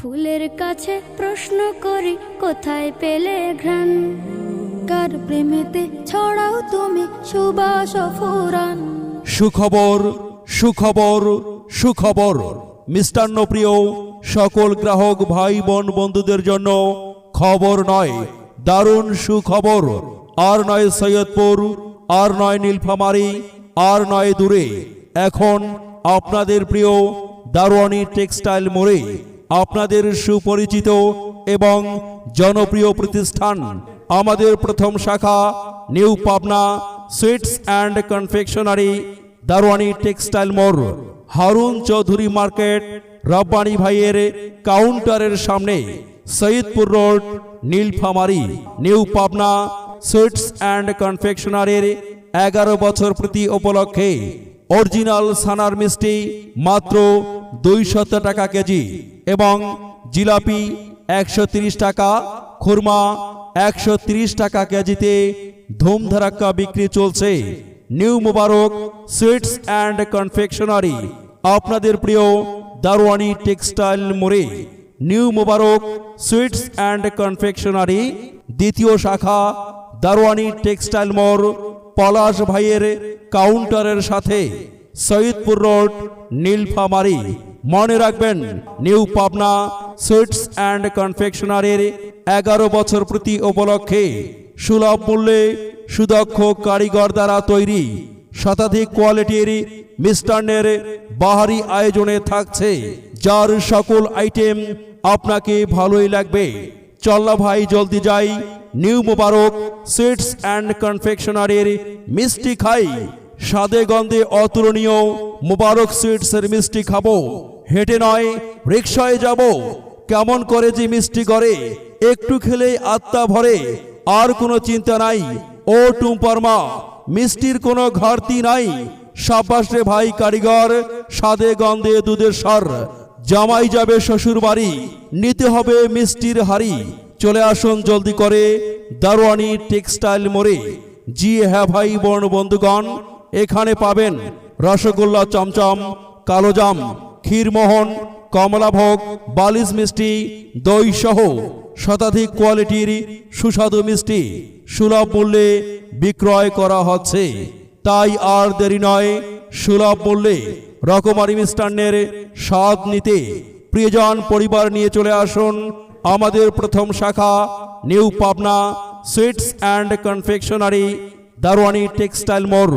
ফুলের কাছে প্রশ্ন করি কোথায় পেলে ঘ্রাণ, কার প্রেমেতে ছড়াও তুমি সুবাস ফুরান। সুখবর সুখবর সুখবর, মিষ্টান্ন প্রিয় সকল গ্রাহক ভাই বোন বন্ধুদের জন্য খবর নয়, দারুণ সুখবর। আর নয় সৈয়দপুর, আর নয় নীলফামারী, আর নয় দূরে, এখন আপনাদের প্রিয় দারোয়ানি টেক্সটাইল মোড়ে আপনাদের সুপরিচিত এবং জনপ্রিয় প্রতিষ্ঠান আমাদের প্রথম শাখা new Pabna sweets and confectionery Daroani textile মোড়, হারুন চৌধুরী মার্কেট, রব্বানী ভাইয়ের কাউন্টারের সামনে, Saidpur road, Nilphamari. New Pabna sweets and কনফেকশনারির 11 বছর প্রতি উপলক্ষে অরিজিনাল ছানার মিষ্টি মাত্র 200 টাকা কেজি এবং জিলাপি 130 টাকা, খুরমা 130 টাকা কেজিতে ধুমধারাক্কা বিক্রি চলছে। New Mubarak sweets and confectionery আপনাদের প্রিয় দারোয়ানি টেক্সটাইল মোড়ে। New Mubarak sweets and confectionery দ্বিতীয় শাখা দারোয়ানি টেক্সটাইল মোড়, পলাশ ভাইয়ের কাউন্টারের সাথে, সৈয়দপুর রোড, নীলফামারী। মনে রাখবেন, নিউ পাবনা সুইটস অ্যান্ড কনফেকশনারির 11 বছর প্রতি উপলক্ষে সুলভ মূল্যে সুদক্ষ কারিগর দ্বারা তৈরি শতাধিক কোয়ালিটির মিষ্টান্নের বাহারি আয়োজনে থাকছে, যার সকল আইটেম আপনাকে ভালোই লাগবে। চল্লা ভাই, জলদি যাই নিউ মুবারক সুইটস অ্যান্ড কনফেকশনারির মিষ্টি খাই। স্বাদে গন্ধে অতুলনীয় মুবারক সুইটসের মিষ্টি খাবো, হেঁটে নয় রিকশায় যাব। কেমন করে যে মিষ্টি গড়ে, একটু খেলেই আত্মা ভরে, আর কোনো চিন্তা নাই। ও টুম্পার মা, মিষ্টির কোনো ঘাটতি নাই। সাব্বাস রে ভাই কারিগর, স্বাদে গন্ধে দুধের স্বর। জামাই যাবে শ্বশুর বাড়ি, নিতে হবে মিষ্টির হাড়ি। চলে আসুন জলদি করে দারোয়ানি টেক্সটাইল মোড়ে। জি হ্যাঁ ভাই বোন বন্ধুগণ, এখানে পাবেন রসগোল্লা, চমচম, কালোজাম, ক্ষীরমোহন, কমলাভোগ, বালিশ মিষ্টি, দই সহ শতাধিক কোয়ালিটির সুস্বাদু মিষ্টি সুলভ মূল্যে বিক্রয় করা হচ্ছে। তাই আর দেরি নয়, সুলভ মূল্যে রকমারি মিষ্টান্নের স্বাদ নিতে প্রিয়জন পরিবার নিয়ে চলে আসুন আমাদের প্রথম শাখা new Pabna sweets and confectionery Daroani textile মোড়,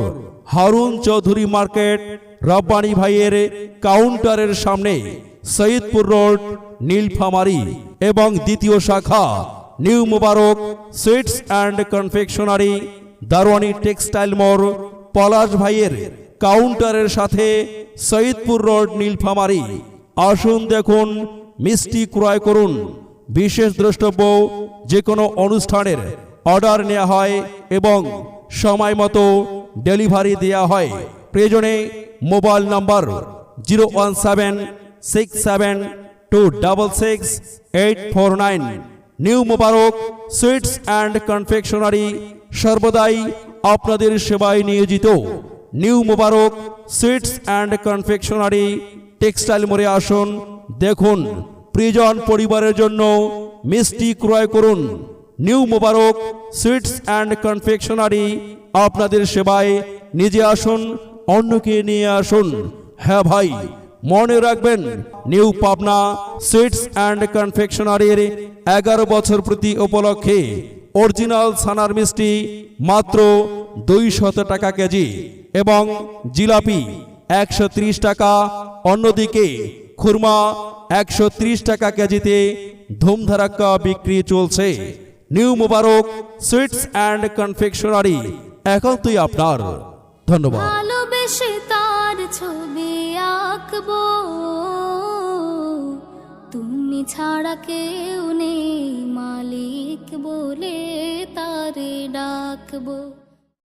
হারুন চৌধুরী মার্কেট, রব্বানী ভাইয়ের কাউন্টারের সামনে, সৈয়দপুর রোড, নীলফামারী। এবং দ্বিতীয় শাখা new Mubarak sweets and confectionery Daroani textile মোড়, পলাশ ভাইয়ের কাউন্টারের সাথে, সৈয়দপুর রোড, নীলফামারী। আসুন দেখুন, মিষ্টি ক্রয় করুন। বিশেষ দ্রষ্টব্য, যে কোনো অনুষ্ঠানের অর্ডার নেওয়া হয় এবং সময় মতো ডেলিভারি দেওয়া হয়। প্রয়োজনে mobile number 01767266849। New Mubarak sweets and confectionery সর্বদাই আপনাদের সেবায় নিয়োজিত। New Mubarak sweets and confectionery textile মোড়ে আসুন, দেখুন, প্রিয়জন পরিবারের জন্য মিষ্টি ক্রয় করুন। New Mubarak sweets and confectionery আপনাদের সেবায় নিজে আসুন, অন্যকে নিয়ে আসুন। হ্যাঁ ভাই, মনে রাখবেন, নিউ পাবনা সুইটস অ্যান্ড কনফেকশনারির 11 বছর প্রতি উপলক্ষে অরিজিনাল ছানার মিষ্টি মাত্র 200 টাকা কেজি এবং জিলাপি 130 টাকা, অন্যদিকে খুরমা 130 টাকা কেজিতে ধুমধারাক্কা বিক্রি চলছে। New Mubarak sweets and confectionery একান্তই আপনার। ধন্যবাদ। ভালোবেসে তার ছবি আঁকবো, তুমি ছাড়া কেউ নেই মালিক বলে তারে ডাকবো।